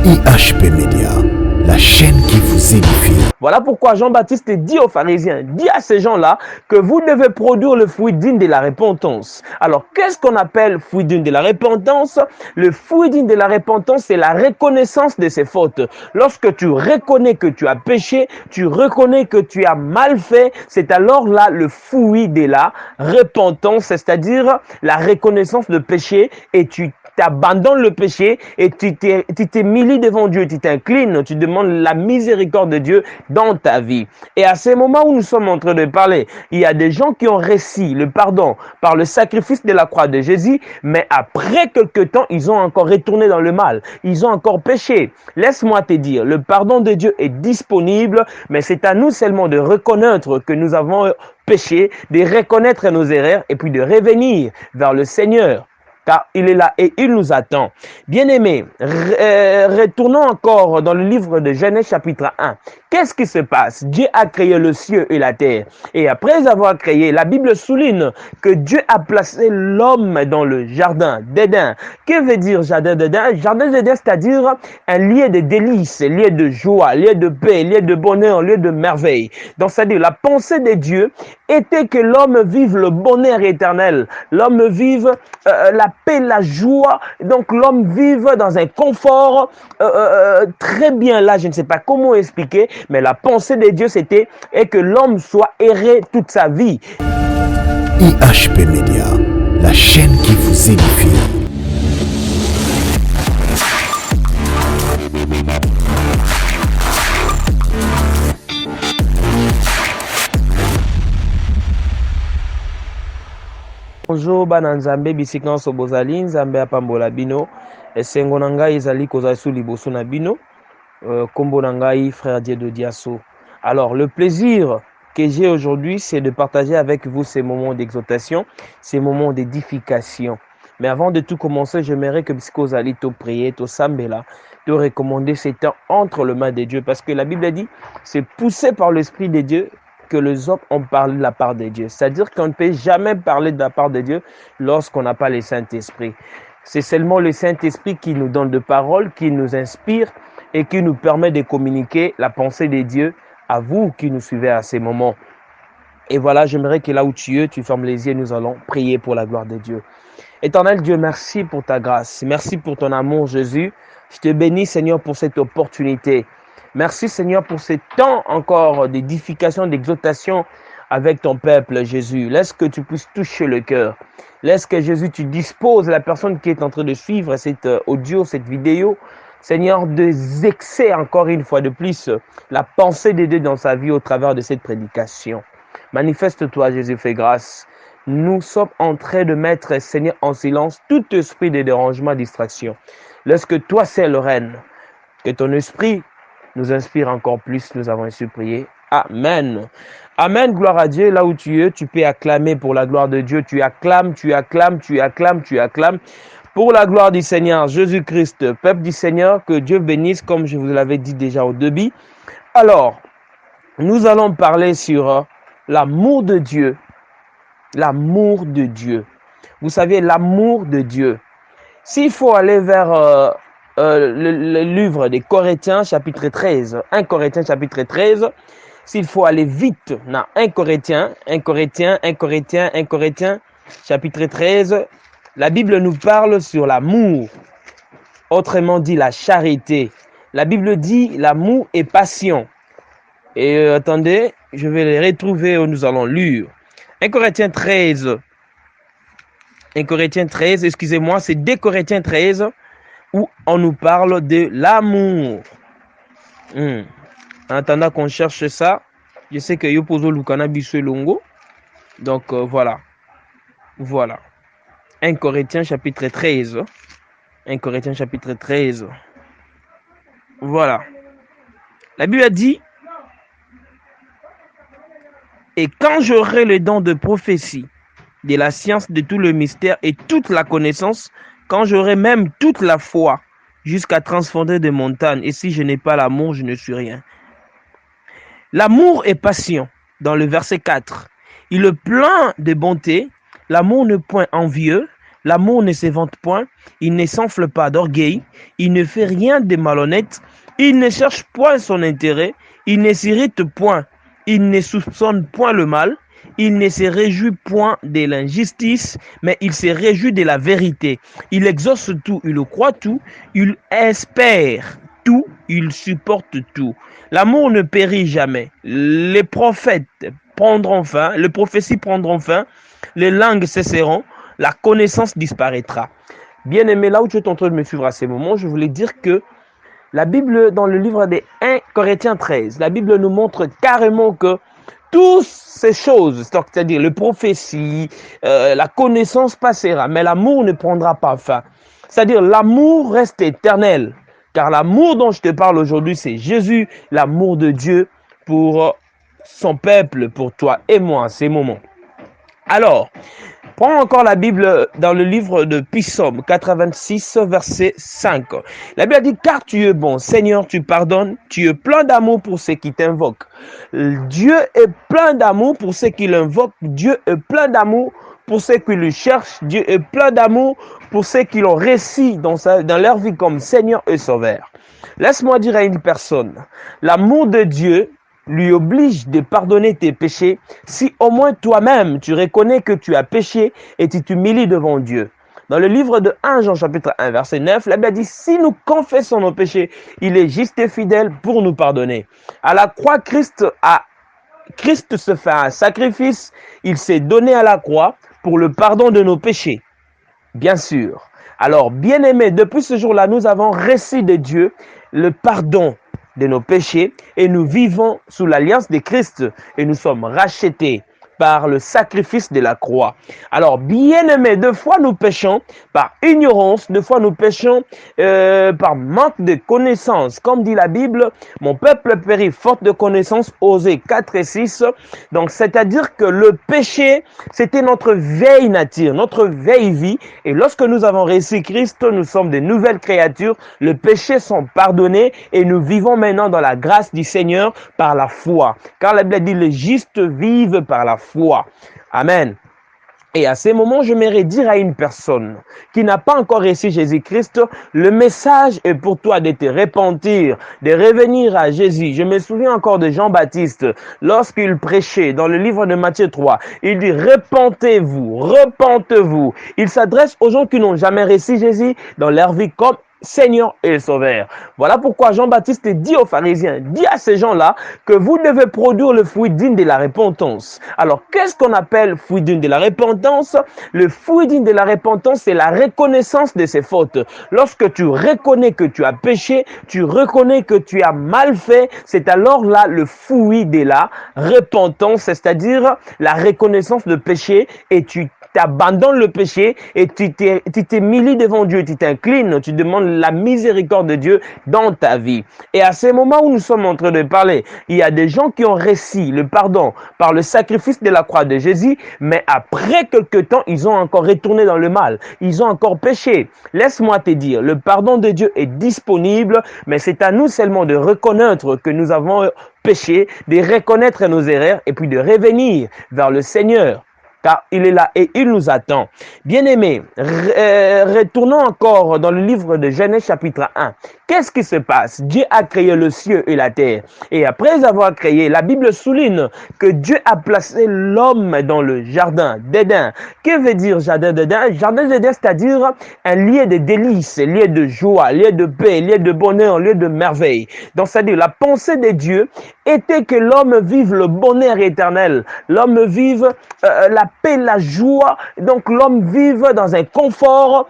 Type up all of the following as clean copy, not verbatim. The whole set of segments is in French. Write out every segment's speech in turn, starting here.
IHP Média, la chaîne qui vous édifie. Voilà pourquoi Jean-Baptiste dit aux pharisiens, dit à ces gens-là que vous devez produire le fruit digne de la repentance. Alors, qu'est-ce qu'on appelle fruit digne de la repentance? Le fruit digne de la repentance, c'est la reconnaissance de ses fautes. Lorsque tu reconnais que tu as péché, tu reconnais que tu as mal fait, c'est alors là le fruit de la repentance, c'est-à-dire la reconnaissance de péché, et tu abandonnes le péché et tu t'humilies devant Dieu, tu t'inclines, tu demandes la miséricorde de Dieu dans ta vie. Et à ces moments où nous sommes en train de parler, il y a des gens qui ont reçu le pardon par le sacrifice de la croix de Jésus, mais après quelque temps, ils ont encore retourné dans le mal, ils ont encore péché. Laisse-moi te dire, le pardon de Dieu est disponible, mais c'est à nous seulement de reconnaître que nous avons péché, de reconnaître nos erreurs et puis de revenir vers le Seigneur. Car il est là et il nous attend. Bien-aimés, retournons encore dans le livre de Genèse chapitre 1. Qu'est-ce qui se passe? Dieu a créé le ciel et la terre. Et après avoir créé, la Bible souligne que Dieu a placé l'homme dans le jardin d'Éden. Que veut dire jardin d'Éden? Jardin d'Éden, c'est-à-dire un lieu de délices, un lieu de joie, un lieu de paix, un lieu de bonheur, un lieu de merveille. Donc, c'est-à-dire la pensée de Dieu était que l'homme vive le bonheur éternel. L'homme vive la paix, la joie. Donc, l'homme vive dans un confort très bien. Là, je ne sais pas comment expliquer, mais la pensée de Dieu, c'était que l'homme soit erré toute sa vie. IHP Média, la chaîne qui vous édifie. Bonjour bana nzambe bisika nyonso bozali nzambe apambola bino esengo na ngai ezali kozala sous liboso na bino kombo na ngai frère Dieu de Diasso. Alors le plaisir que j'ai aujourd'hui, c'est de partager avec vous ces moments d'exaltation, ces moments d'édification. Mais avant de tout commencer, j'aimerais que bisika ozali to prier, to sambela, de recommander ces temps entre les mains de Dieu, parce que la Bible dit c'est poussé par l'Esprit de Dieu que les hommes ont parlé de la part de Dieu. C'est-à-dire qu'on ne peut jamais parler de la part de Dieu lorsqu'on n'a pas le Saint-Esprit. C'est seulement le Saint-Esprit qui nous donne de paroles, qui nous inspire et qui nous permet de communiquer la pensée de Dieu à vous qui nous suivez à ces moments. Et voilà, j'aimerais que là où tu es, tu fermes les yeux, nous allons prier pour la gloire de Dieu. Éternel Dieu, merci pour ta grâce. Merci pour ton amour, Jésus. Je te bénis, Seigneur, pour cette opportunité. Merci Seigneur pour ce temps encore d'édification, d'exaltation avec ton peuple Jésus. Laisse que tu puisses toucher le cœur. Laisse que Jésus, tu disposes la personne qui est en train de suivre cette audio, cette vidéo. Seigneur, d'excès encore une fois de plus la pensée de Dieu dans sa vie au travers de cette prédication. Manifeste-toi Jésus, fais grâce. Nous sommes en train de mettre Seigneur en silence tout esprit de dérangement, distraction. Laisse que toi seul règne. Que ton esprit nous inspire encore plus, nous avons ainsi prié. Amen. Amen, gloire à Dieu. Là où tu es, tu peux acclamer pour la gloire de Dieu. Tu acclames, tu acclames, tu acclames, tu acclames. Pour la gloire du Seigneur Jésus-Christ, peuple du Seigneur, que Dieu bénisse, comme je vous l'avais dit déjà au début. Alors, nous allons parler sur l'amour de Dieu. L'amour de Dieu. Vous savez, l'amour de Dieu. S'il faut aller vers le livre des Corinthiens, chapitre 13. 1 Corinthiens, chapitre 13. S'il faut aller vite, dans 1 Corinthiens, chapitre 13. La Bible nous parle sur l'amour. Autrement dit, la charité. La Bible dit l'amour et passion. Et attendez, je vais les retrouver où nous allons lire. 1 Corinthiens 13. 1 Corinthiens 13, excusez-moi, c'est 2 Corinthiens 13. Où on nous parle de l'amour. En attendant qu'on cherche ça, je sais que yo poso lukana biso longo. Donc voilà. Voilà. 1 Corinthiens chapitre 13. 1 Corinthiens chapitre 13. Voilà. La Bible a dit: et quand j'aurai le don de prophétie, de la science de tout le mystère et toute la connaissance, quand j'aurai même toute la foi, jusqu'à transfonder des montagnes, et si je n'ai pas l'amour, je ne suis rien. L'amour est passion, dans le verset 4. Il est plein de bonté, l'amour n'est point envieux, L'amour ne se vante point, il ne s'enfle pas d'orgueil, il ne fait rien de malhonnête, il ne cherche point son intérêt, il ne s'irrite point, il ne soupçonne point le mal, il ne se réjouit point de l'injustice, mais il se réjouit de la vérité. Il exauce tout, il croit tout, il espère tout, il supporte tout. L'amour ne périt jamais. Les prophètes prendront fin, les prophéties prendront fin, les langues cesseront, la connaissance disparaîtra. Bien aimé, là où tu es en train de me suivre à ces moments, je voulais dire que la Bible, dans le livre des 1 Corinthiens 13, la Bible nous montre carrément que toutes ces choses, c'est-à-dire les prophéties, la connaissance passera, mais l'amour ne prendra pas fin. C'est-à-dire l'amour reste éternel, car l'amour dont je te parle aujourd'hui, c'est Jésus, l'amour de Dieu pour son peuple, pour toi et moi à ces moments. Alors, prends encore la Bible dans le livre de Psaume 86, verset 5. La Bible dit, car tu es bon, Seigneur, tu pardonnes, tu es plein d'amour pour ceux qui t'invoquent. Dieu est plein d'amour pour ceux qui l'invoquent. Dieu est plein d'amour pour ceux qui le cherchent. Dieu est plein d'amour pour ceux qui l'ont reçu dans leur vie comme Seigneur et Sauveur. Laisse-moi dire à une personne, l'amour de Dieu lui oblige de pardonner tes péchés si au moins toi-même tu reconnais que tu as péché et tu t'humilies devant Dieu. Dans le livre de 1 Jean chapitre 1 verset 9, la Bible dit, si nous confessons nos péchés, il est juste et fidèle pour nous pardonner. À la croix, Christ se fait un sacrifice, il s'est donné à la croix pour le pardon de nos péchés. Bien sûr. Alors, bien-aimés, depuis ce jour-là, nous avons reçu de Dieu le pardon de nos péchés et nous vivons sous l'alliance de Christ et nous sommes rachetés par le sacrifice de la croix. Alors, bien-aimés, deux fois nous péchons par ignorance, deux fois nous péchons par manque de connaissances. Comme dit la Bible, mon peuple périt faute de connaissances, Osée 4 et 6. Donc, c'est-à-dire que le péché, c'était notre vieille nature, notre vieille vie. Et lorsque nous avons reçu Christ, nous sommes de nouvelles créatures. Les péchés sont pardonnés et nous vivons maintenant dans la grâce du Seigneur par la foi. Car la Bible dit, les justes vivent par la foi. Amen. Et à ces moments, j'aimerais dire à une personne qui n'a pas encore reçu Jésus-Christ, le message est pour toi de te repentir, de revenir à Jésus. Je me souviens encore de Jean-Baptiste, lorsqu'il prêchait dans le livre de Matthieu 3, il dit, repentez-vous, repentez-vous. Il s'adresse aux gens qui n'ont jamais reçu Jésus dans leur vie comme Seigneur et Sauveur. Voilà pourquoi Jean-Baptiste dit aux pharisiens, dit à ces gens-là que vous devez produire le fruit digne de la repentance. Alors, qu'est-ce qu'on appelle fruit digne de la repentance? Le fruit digne de la repentance, c'est la reconnaissance de ses fautes. Lorsque tu reconnais que tu as péché, tu reconnais que tu as mal fait, c'est alors là le fruit de la repentance, c'est-à-dire la reconnaissance de péché et tu abandonnes le péché et tu t'humilies devant Dieu, tu t'inclines, tu demandes la miséricorde de Dieu dans ta vie. Et à ces moments où nous sommes en train de parler, il y a des gens qui ont reçu le pardon par le sacrifice de la croix de Jésus, mais après quelque temps, ils ont encore retourné dans le mal. Ils ont encore péché. Laisse-moi te dire, le pardon de Dieu est disponible, mais c'est à nous seulement de reconnaître que nous avons péché, de reconnaître nos erreurs et puis de revenir vers le Seigneur. Car il est là et il nous attend. Bien-aimés, retournons encore dans le livre de Genèse chapitre 1. Qu'est-ce qui se passe? Dieu a créé le ciel et la terre. Et après avoir créé, la Bible souligne que Dieu a placé l'homme dans le jardin d'Éden. Que veut dire jardin d'Éden? Jardin d'Éden, c'est-à-dire un lieu de délices, un lieu de joie, lieu de paix, lieu de bonheur, lieu de merveille. Donc, c'est-à-dire la pensée de Dieu était que l'homme vive le bonheur éternel. L'homme vive la paix, la joie. Donc, l'homme vive dans un confort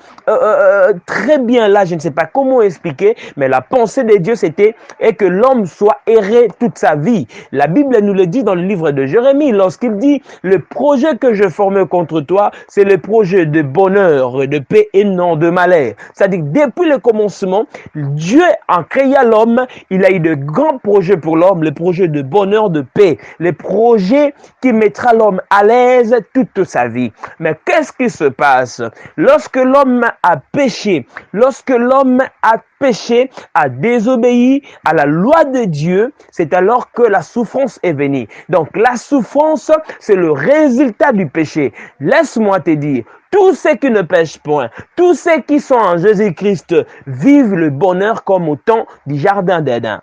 très bien. Là, je ne sais pas comment expliquer, mais la pensée de Dieu, c'était que l'homme soit erré toute sa vie. La Bible nous le dit dans le livre de Jérémie, lorsqu'il dit, le projet que je forme contre toi, c'est le projet de bonheur, de paix et non de malheur. C'est-à-dire que depuis le commencement, Dieu, en créant l'homme, il a eu de grands projets pour l'homme, le projet de bonheur, de paix, le projet qui mettra l'homme à l'aise, toute sa vie. Mais qu'est-ce qui se passe? Lorsque l'homme a péché, a désobéi à la loi de Dieu, c'est alors que la souffrance est venue. Donc la souffrance, c'est le résultat du péché. Laisse-moi te dire, tous ceux qui ne pêchent point, tous ceux qui sont en Jésus-Christ vivent le bonheur comme au temps du jardin d'Éden.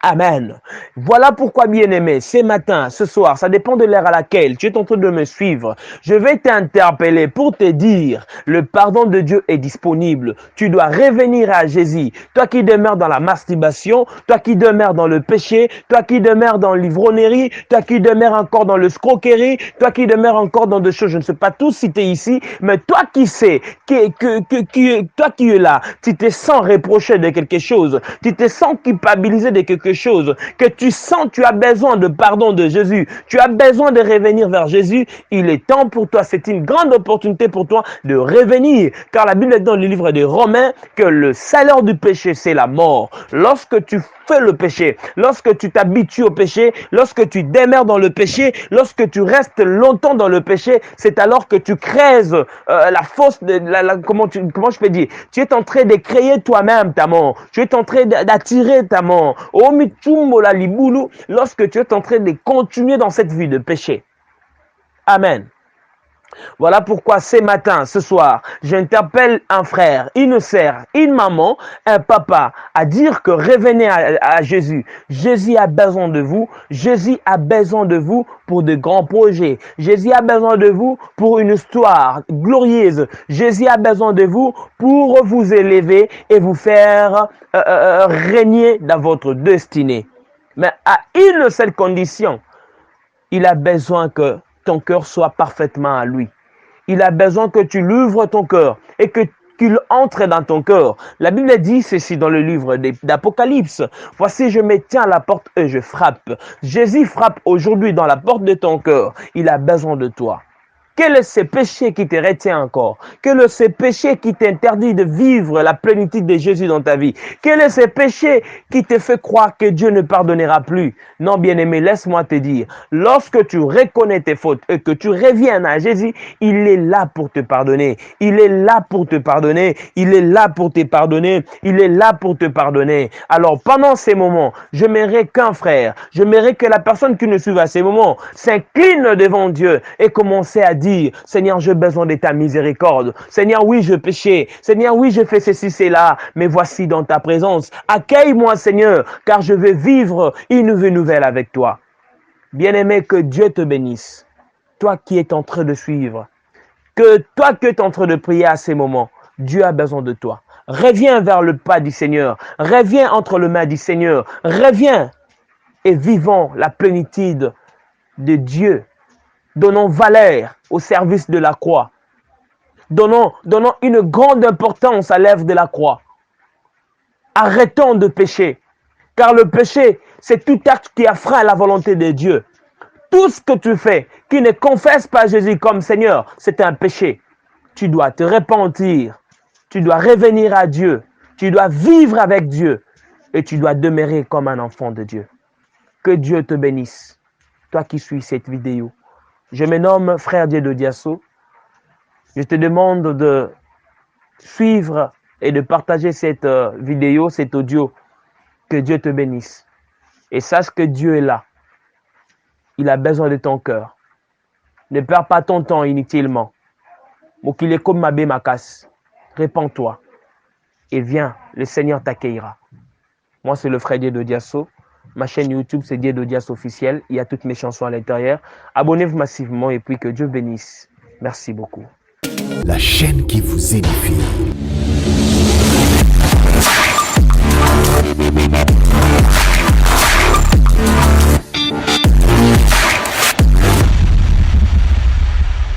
Amen. Voilà pourquoi, bien-aimé, ce matin, ce soir, ça dépend de l'heure à laquelle tu es en train de me suivre. Je vais t'interpeller pour te dire, le pardon de Dieu est disponible. Tu dois revenir à Jésus. Toi qui demeures dans la masturbation, toi qui demeures dans le péché, toi qui demeures dans l'ivronnerie, toi qui demeures encore dans le scroquerie, toi qui demeures encore dans des choses, je ne sais pas tout citer ici, mais toi qui sais, toi qui es là, tu te sens reproché de quelque chose, tu te sens culpabilisé de quelque chose, que tu sens, tu as besoin de pardon de Jésus, tu as besoin de revenir vers Jésus, il est temps pour toi, c'est une grande opportunité pour toi de revenir, car la Bible est dans le livre des Romains que le salaire du péché, c'est la mort. Lorsque tu fais le péché, lorsque tu t'habitues au péché, lorsque tu demeures dans le péché, lorsque tu restes longtemps dans le péché, c'est alors que tu crées la fausse, comment je peux dire, tu es en train de créer toi-même ta mort, tu es en train d'attirer ta mort. Lorsque tu es en train de continuer dans cette vie de péché. Amen. Voilà pourquoi ce matin, ce soir, j'interpelle un frère, une sœur, une maman, un papa à dire que revenez à Jésus. Jésus a besoin de vous. Jésus a besoin de vous pour de grands projets. Jésus a besoin de vous pour une histoire glorieuse. Jésus a besoin de vous pour vous élever et vous faire régner dans votre destinée. Mais à une seule condition, il a besoin que ton cœur soit parfaitement à lui. Il a besoin que tu l'ouvres ton cœur et que qu'il entre dans ton cœur. La Bible dit ceci dans le livre d'Apocalypse. Voici, je me tiens à la porte et je frappe. Jésus frappe aujourd'hui dans la porte de ton cœur. Il a besoin de toi. Quel est ce péché qui te retient encore? Quel est ce péché qui t'interdit de vivre la plénitude de Jésus dans ta vie? Quel est ce péché qui te fait croire que Dieu ne pardonnera plus? Non, bien-aimé, laisse-moi te dire, lorsque tu reconnais tes fautes et que tu reviens à Jésus, il est là pour te pardonner. Il est là pour te pardonner. Il est là pour te pardonner. Il est là pour te pardonner. Alors, pendant ces moments, j'aimerais qu'un frère, j'aimerais que la personne qui nous suit à ces moments s'incline devant Dieu et commence à dire, Seigneur, j'ai besoin de ta miséricorde. Seigneur, oui, je péchais. Seigneur, oui, je fais ceci, cela. Mais voici dans ta présence. Accueille-moi, Seigneur, car je vais vivre une vie nouvelle avec toi. Bien-aimé, que Dieu te bénisse. Toi qui es en train de suivre. Que toi qui es en train de prier à ces moments. Dieu a besoin de toi. Reviens vers le pas du Seigneur. Reviens entre les mains du Seigneur. Reviens et vivons la plénitude de Dieu. Donnons valeur au service de la croix. Donnons une grande importance à l'œuvre de la croix. Arrêtons de pécher. Car le péché, c'est tout acte qui affreint la volonté de Dieu. Tout ce que tu fais, qui ne confesse pas Jésus comme Seigneur, c'est un péché. Tu dois te repentir. Tu dois revenir à Dieu. Tu dois vivre avec Dieu. Et tu dois demeurer comme un enfant de Dieu. Que Dieu te bénisse. Toi qui suis cette vidéo. Je me nomme Frère Dieu de Diasso. Je te demande de suivre et de partager cette vidéo, cet audio. Que Dieu te bénisse. Et sache que Dieu est là. Il a besoin de ton cœur. Ne perds pas ton temps inutilement. Mokile comme Mabe Makas. Répands-toi. Et viens, le Seigneur t'accueillera. Moi, c'est le Frère Dieu de Diasso. Ma chaîne YouTube, c'est Dieu de Diasso officiel. Il y a toutes mes chansons à l'intérieur. Abonnez-vous massivement et puis que Dieu bénisse. Merci beaucoup. La chaîne qui vous édifie.